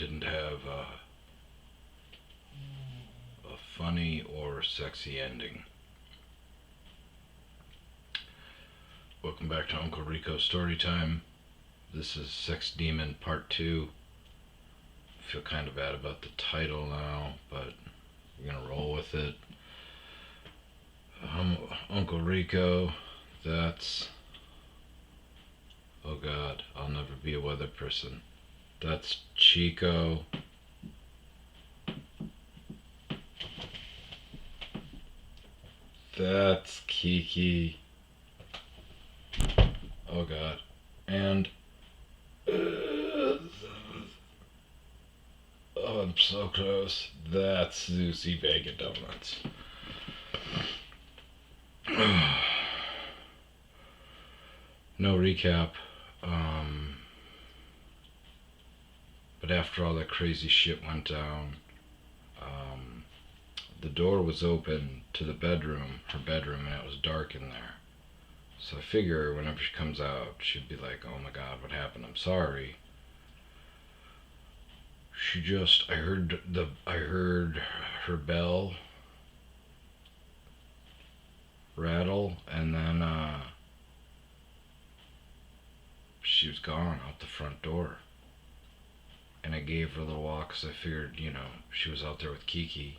didn't have a funny or sexy ending. Welcome back to Uncle Rico Storytime. This is Sex Demon Part 2. I feel kind of bad about the title now, but we're gonna roll with it. I'm Uncle Rico. That's... oh god, I'll never be a weather person. That's Chico. That's Kiki. Oh god. And... oh, I'm so close. That's Zuzi Bacon Donuts. No recap. But after all that crazy shit went down, the door was open to the bedroom, her bedroom, and it was dark in there. So I figure whenever she comes out, she'd be like, oh my god, what happened? I'm sorry. I heard her bell rattle, and then she was gone out the front door. And I gave her a little walk because I figured, she was out there with Kiki.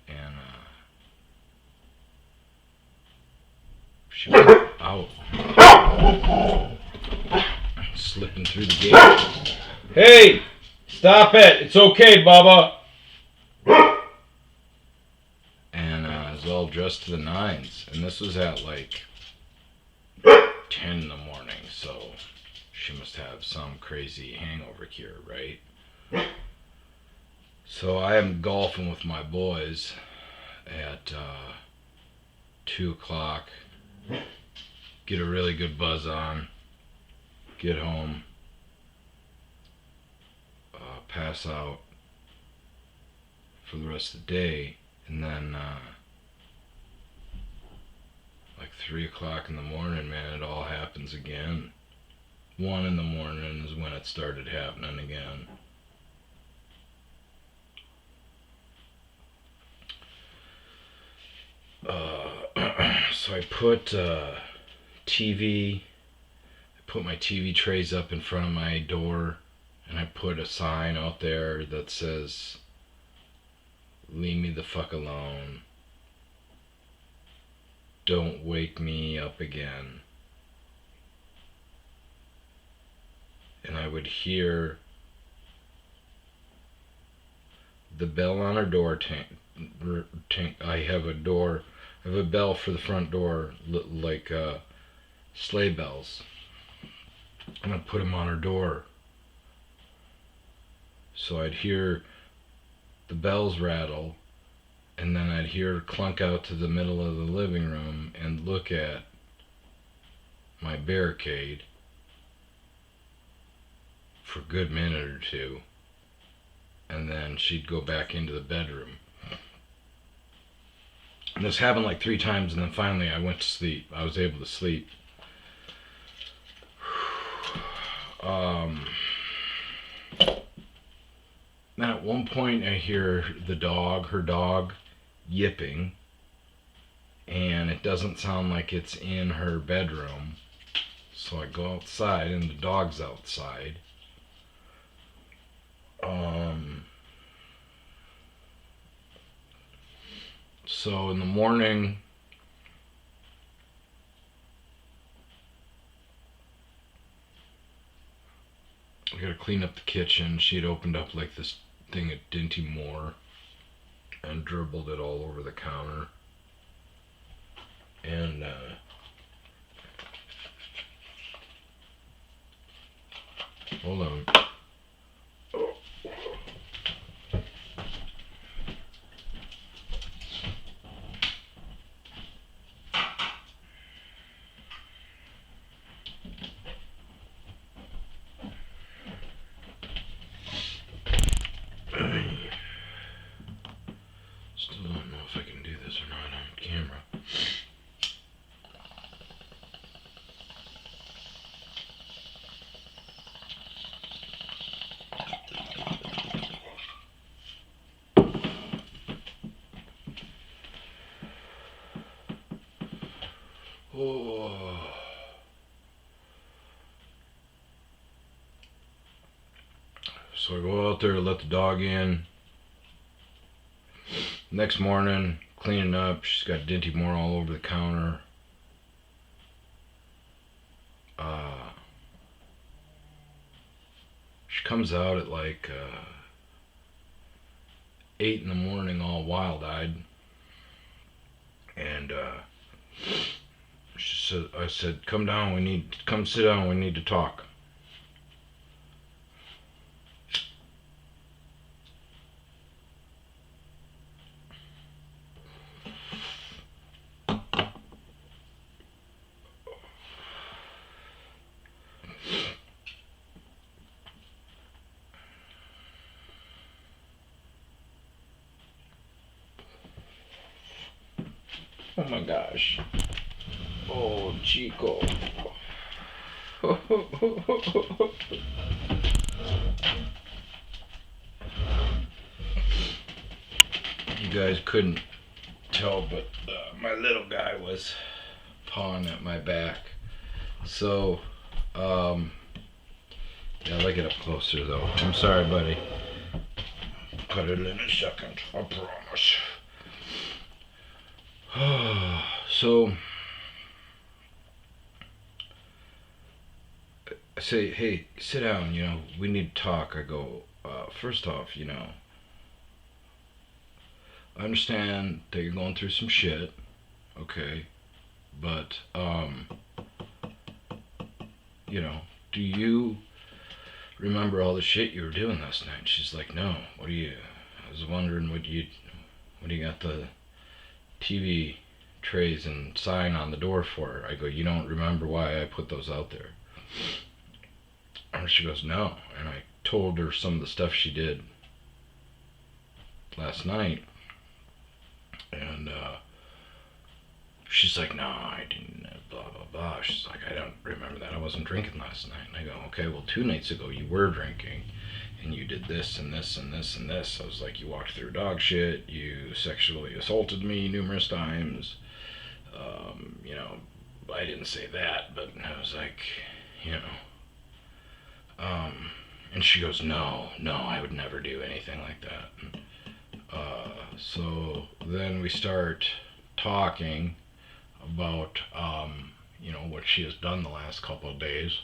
And she was out, slipping through the gate. Hey! Stop it! It's okay, Bubba! And I was all dressed to the nines. And this was at like 10 in the morning, so she must have some crazy hangover cure, right? So I am golfing with my boys at 2 o'clock. Get a really good buzz on. Get home. Pass out for the rest of the day. And then like 3 o'clock in the morning, man, it all happens again. 1 in the morning is when it started happening again. So I put my TV trays up in front of my door, and I put a sign out there that says, leave me the fuck alone. Don't wake me up again. And I would hear the bell on her door I have a bell for the front door, like sleigh bells. And I'd put them on her door. So I'd hear the bells rattle, and then I'd hear her clunk out to the middle of the living room and look at my barricade for a good minute or two. And then she'd go back into the bedroom. And this happened like 3 times, and then finally I went to sleep. I was able to sleep. Then at one point I hear her dog, yipping. And it doesn't sound like it's in her bedroom. So I go outside, and the dog's outside. So in the morning, I gotta clean up the kitchen. She had opened up like this thing of Dinty Moore and dribbled it all over the counter. And hold on. Still don't know if I can do this or not on camera. So I go out there, let the dog in. Next morning, cleaning up. She's got Dinty Moore all over the counter. She comes out at like 8 in the morning, all wild-eyed, and I said, "Come down. Come sit down. We need to talk." Oh my gosh. Oh, Chico. You guys couldn't tell, but my little guy was pawing at my back. So, yeah, I'll get up closer though. I'm sorry, buddy. Cut it in a second, I promise. So, I say, "Hey, sit down, we need to talk." I go, first off, I understand that you're going through some shit, okay, but, do you remember all the shit you were doing last night?" And she's like, "No, I was wondering what do you got the TV trays and sign on the door for?" I go, "You don't remember why I put those out there?" And she goes, "No." And I told her some of the stuff she did last night. And she's like, "No, I didn't, blah, blah, blah." She's like, "I don't remember that. I wasn't drinking last night." And I go, "Okay, well, 2 nights ago you were drinking. And you did this and this and this and this." I was like, "You walked through dog shit. You sexually assaulted me numerous times." I didn't say that, but I was like, and she goes, "No, I would never do anything like that." So then we start talking about, what she has done the last couple of days.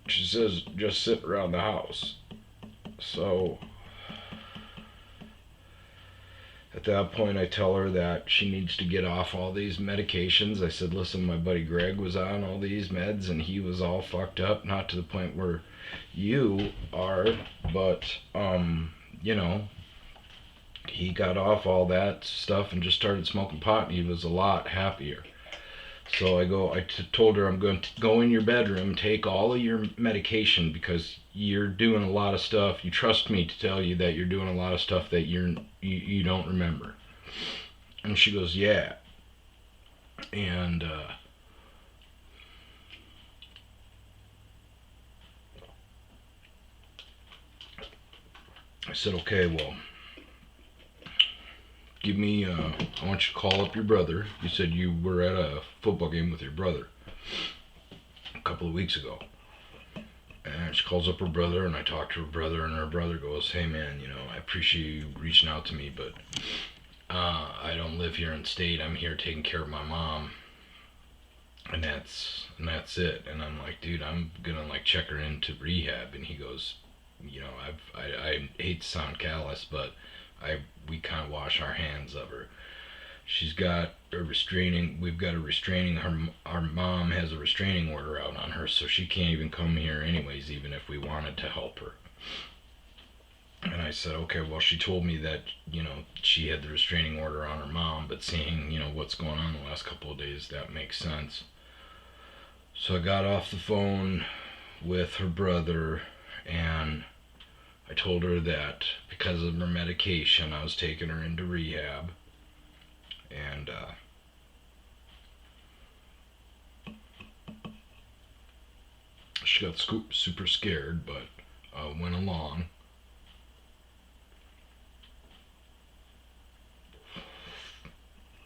She says, "Just sit around the house." So at that point, I tell her that she needs to get off all these medications. I said, "Listen, my buddy Greg was on all these meds and he was all fucked up. Not to the point where you are, but, he got off all that stuff and just started smoking pot and he was a lot happier." So I told her, "I'm going to go in your bedroom, take all of your medication because you're doing a lot of stuff. You trust me to tell you that you're doing a lot of stuff that you don't remember." And she goes, "Yeah." And I said, "Okay, well, give me, I want you to call up your brother. You said you were at a football game with your brother a couple of weeks ago." And she calls up her brother, and I talk to her brother, and her brother goes, "Hey man, I appreciate you reaching out to me, but I don't live here in state. I'm here taking care of my mom, and that's it." And I'm like, "Dude, I'm gonna check her into rehab." And he goes, I hate to sound callous, but we kind of wash our hands of her. She's got we've got a restraining, our mom has a restraining order out on her, so she can't even come here anyways, even if we wanted to help her." And I said, "Okay, well, she told me that, she had the restraining order on her mom, but seeing, what's going on the last couple of days, that makes sense." So I got off the phone with her brother, and I told her that because of her medication, I was taking her into rehab. And she got super scared, but went along.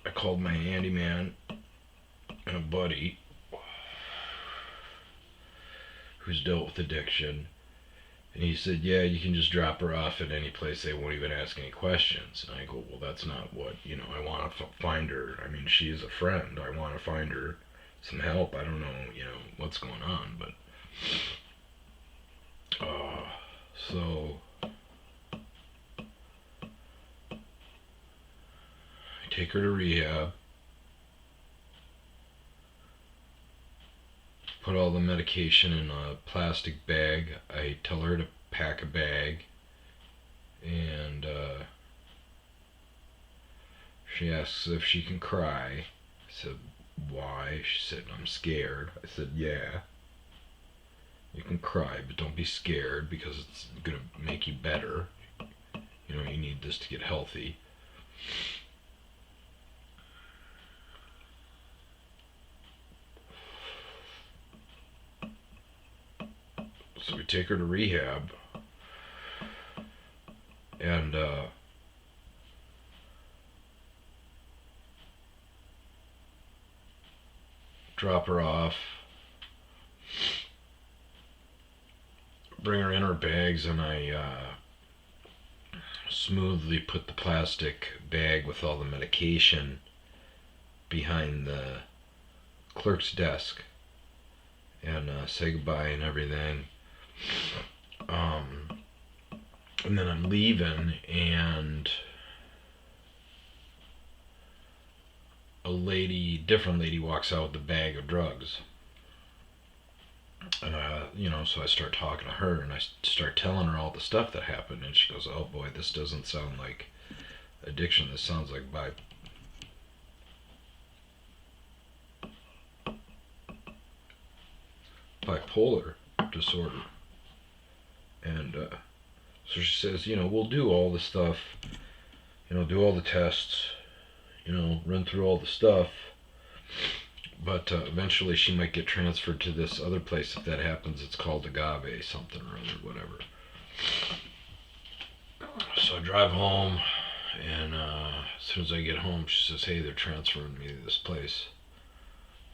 I called my handyman and a buddy, who's dealt with addiction. And he said, yeah, you can just drop her off at any place. They won't even ask any questions. And I go, well, that's not what, I want to find her. I mean, she is a friend. I want to find her some help. I don't know, what's going on. But, so I take her to rehab. Put all the medication in a plastic bag. I tell her to pack a bag. And she asks if she can cry. I said, why? She said, I'm scared. I said, yeah. You can cry, but don't be scared because it's going to make you better. You need this to get healthy. So we take her to rehab. And drop her off, bring her in her bags, and I smoothly put the plastic bag with all the medication behind the clerk's desk and say goodbye and everything. And then I'm leaving, and different lady walks out with a bag of drugs. So I start talking to her, and I start telling her all the stuff that happened, and she goes, oh boy, this doesn't sound like addiction, this sounds like bipolar disorder. And so she says, we'll do all the stuff, do all the tests, run through all the stuff, but eventually she might get transferred to this other place if that happens. It's called Agave something or other, whatever. So I drive home, and as soon as I get home, she says, hey, they're transferring me to this place,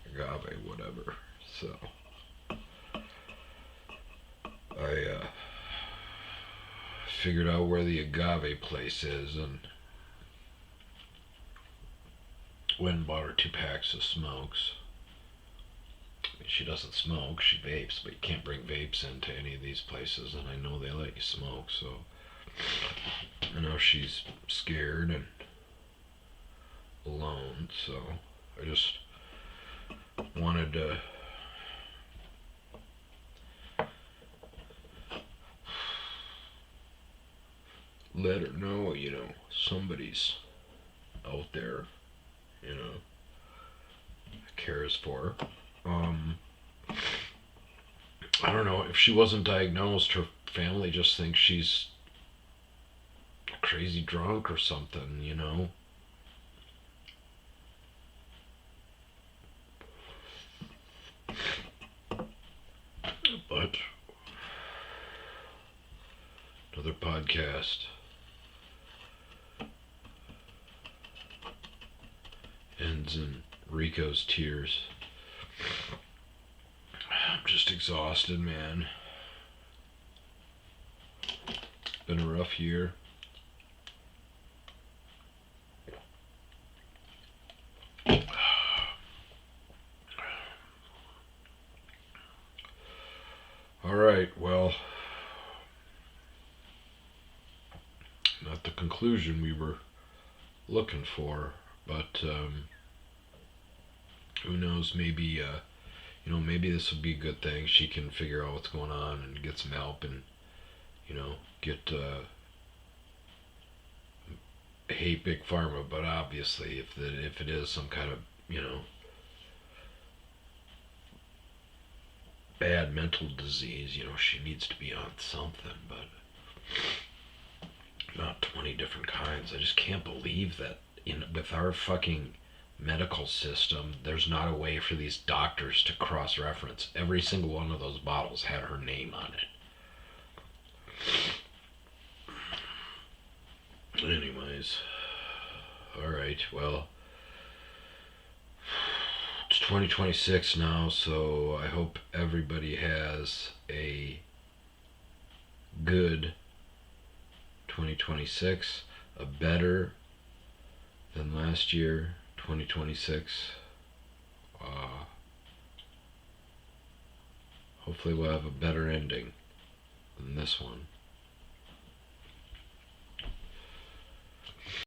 Agave, whatever. So I figured out where the Agave place is and went and bought her 2 packs of smokes. I mean, she doesn't smoke, she vapes, but you can't bring vapes into any of these places, and I know they let you smoke, so I know she's scared and alone, so I just wanted to let her know, somebody's out there, cares for her. I don't know, if she wasn't diagnosed, her family just thinks she's a crazy drunk or something, But another podcast ends in Rico's tears. I'm just exhausted, man. Been a rough year. Alright, well, not the conclusion we were looking for, but who knows, maybe maybe this will be a good thing. She can figure out what's going on and get some help and get hate Big Pharma, but obviously if it is some kind of bad mental disease, she needs to be on something, but not 20 different kinds. I just can't believe that with our fucking medical system, there's not a way for these doctors to cross-reference. Every single one of those bottles had her name on it. Anyways, alright, well, it's 2026 now, so I hope everybody has a good 2026, a better than last year 2026. Hopefully we'll have a better ending than this one.